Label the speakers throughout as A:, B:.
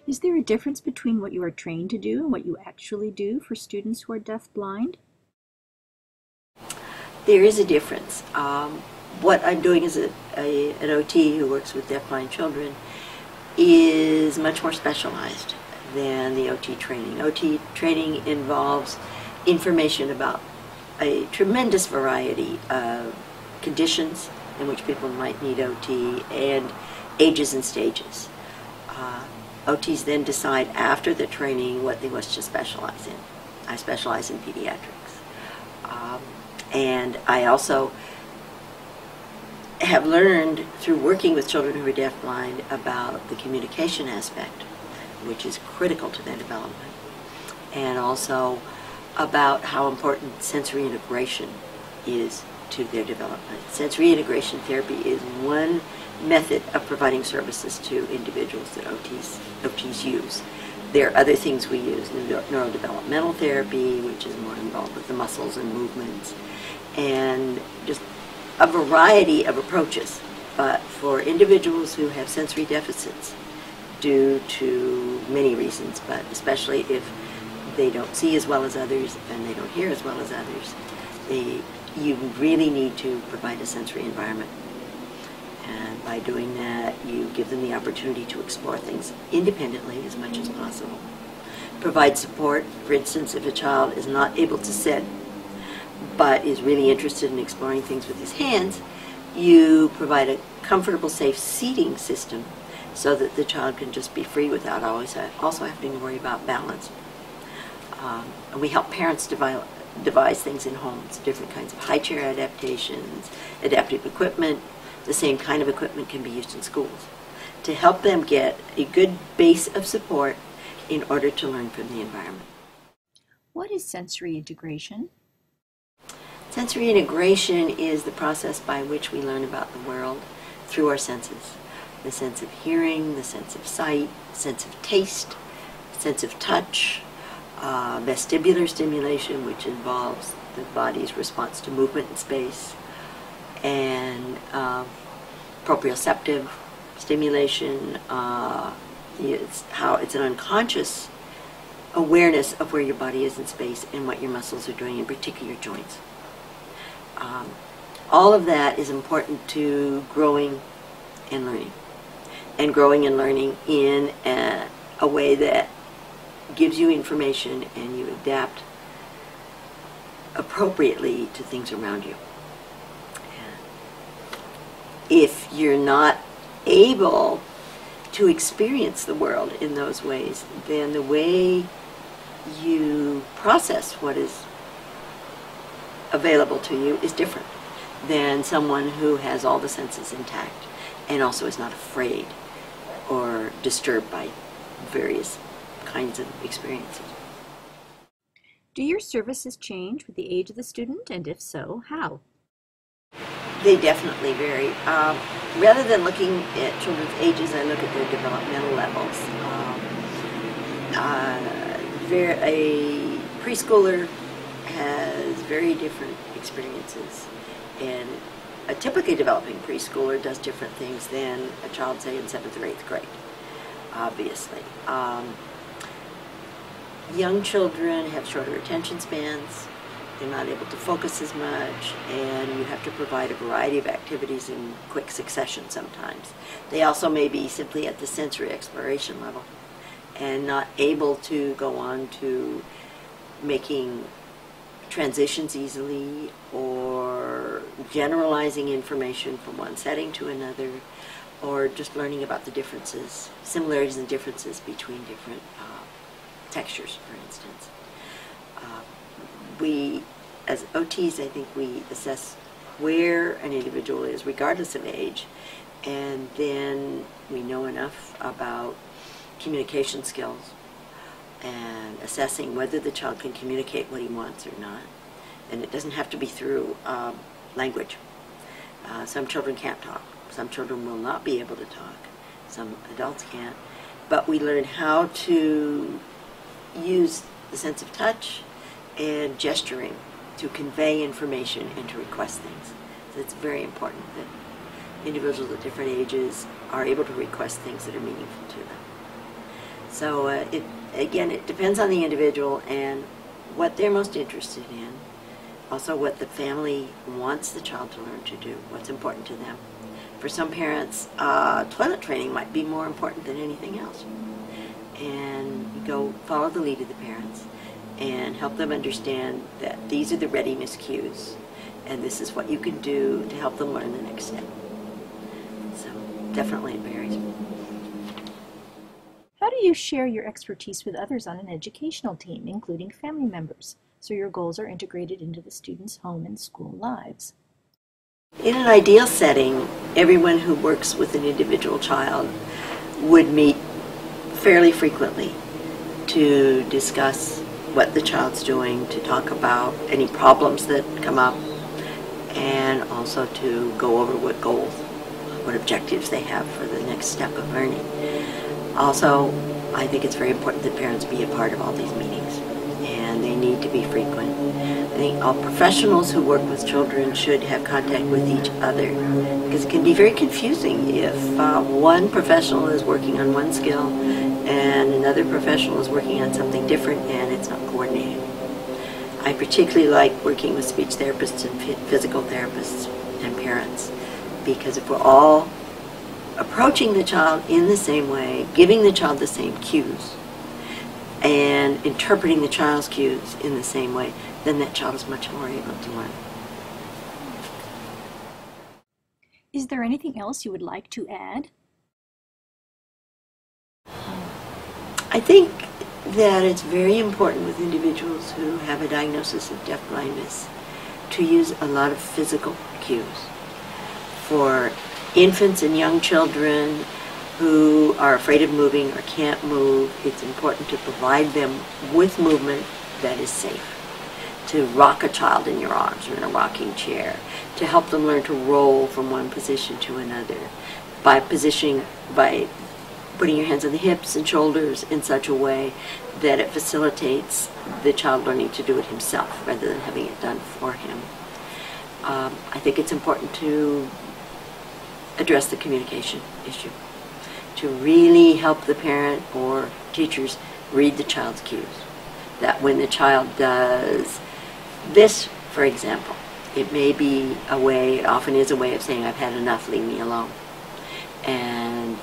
A: Is there a difference between what you are trained to do and what you actually do for students who are deaf-blind?
B: There is a difference. What I'm doing as an OT who works with deaf-blind children is much more specialized than the OT training. OT training involves information about a tremendous variety of conditions in which people might need OT and ages and stages. OTs then decide after the training what they wish to specialize in. I specialize in pediatrics. And I also have learned through working with children who are deaf-blind about the communication aspect, which is critical to their development, and also about how important sensory integration is to their development. Sensory integration therapy is one method of providing services to individuals that OTs use. There are other things we use, neurodevelopmental therapy, which is more involved with the muscles and movements, and just a variety of approaches. But for individuals who have sensory deficits due to many reasons, but especially if they don't see as well as others and they don't hear as well as others, you really need to provide a sensory environment. And by doing that, you give them the opportunity to explore things independently as much as possible. Provide support. For instance, if a child is not able to sit but is really interested in exploring things with his hands, you provide a comfortable, safe seating system so that the child can just be free without always also having to worry about balance. And we help parents devise things in homes, different kinds of high chair adaptations, adaptive equipment. The same kind of equipment can be used in schools to help them get a good base of support in order to learn from the environment.
A: What is sensory integration?
B: Sensory integration is the process by which we learn about the world through our senses. The sense of hearing, the sense of sight, sense of taste, sense of touch, vestibular stimulation, which involves the body's response to movement in space, and proprioceptive stimulation. It's an unconscious awareness of where your body is in space and what your muscles are doing, in particular your joints. All of that is important to growing and learning, and growing and learning in a way that gives you information and you adapt appropriately to things around you. If you're not able to experience the world in those ways, then the way you process what is available to you is different than someone who has all the senses intact and also is not afraid or disturbed by various kinds of experiences.
A: Do your services change with the age of the student, and if so, how?
B: They definitely vary. Rather than looking at children's ages, I look at their developmental levels. A preschooler has very different experiences, and a typically developing preschooler does different things than a child, say, in 7th or 8th grade, obviously. Young children have shorter attention spans. They're not able to focus as much, and you have to provide a variety of activities in quick succession sometimes. They also may be simply at the sensory exploration level and not able to go on to making transitions easily or generalizing information from one setting to another, or just learning about the differences, similarities and differences between different textures, for instance. We, as OTs, I think we assess where an individual is, regardless of age, and then we know enough about communication skills and assessing whether the child can communicate what he wants or not. And it doesn't have to be through language. Some children can't talk. Some children will not be able to talk. Some adults can't. But we learn how to use the sense of touch and gesturing to convey information and to request things. So it's very important that individuals at different ages are able to request things that are meaningful to them. So it depends on the individual and what they're most interested in. Also what the family wants the child to learn to do, what's important to them. For some parents, toilet training might be more important than anything else. And you go follow the lead of the parents and help them understand that these are the readiness cues and this is what you can do to help them learn the next step. So definitely it varies.
A: How do you share your expertise with others on an educational team, including family members, so your goals are integrated into the students' home and school lives?
B: In an ideal setting, everyone who works with an individual child would meet fairly frequently to discuss what the child's doing, to talk about any problems that come up, and also to go over what goals, what objectives they have for the next step of learning. Also, I think it's very important that parents be a part of all these meetings, and they need to be frequent. I think all professionals who work with children should have contact with each other, because it can be very confusing if one professional is working on one skill and another professional is working on something different and it's not coordinated. I particularly like working with speech therapists and physical therapists and parents, because if we're all approaching the child in the same way, giving the child the same cues, and interpreting the child's cues in the same way, then that child is much more able to learn.
A: Is there anything else you would like to add?
B: I think that it's very important with individuals who have a diagnosis of deafblindness to use a lot of physical cues. For infants and young children who are afraid of moving or can't move, it's important to provide them with movement that is safe. To rock a child in your arms or in a rocking chair, to help them learn to roll from one position to another, by putting your hands on the hips and shoulders in such a way that it facilitates the child learning to do it himself rather than having it done for him. I think it's important to address the communication issue, to really help the parent or teachers read the child's cues. That when the child does this, for example, it may be a way, it often is a way of saying, I've had enough, leave me alone. And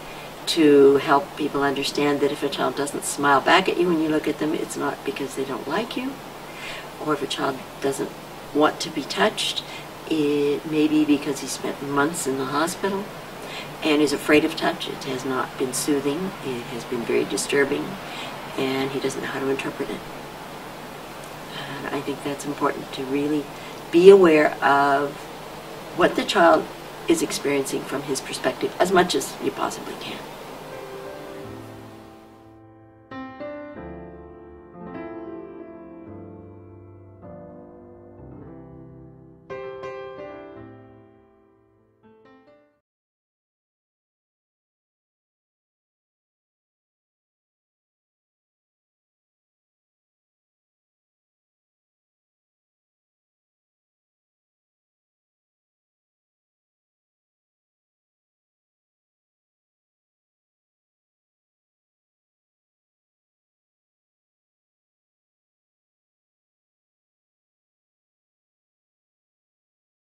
B: to help people understand that if a child doesn't smile back at you when you look at them, it's not because they don't like you. Or if a child doesn't want to be touched, it may be because he spent months in the hospital and is afraid of touch. It has not been soothing, it has been very disturbing, and he doesn't know how to interpret it. And I think that's important, to really be aware of what the child is experiencing from his perspective as much as you possibly can.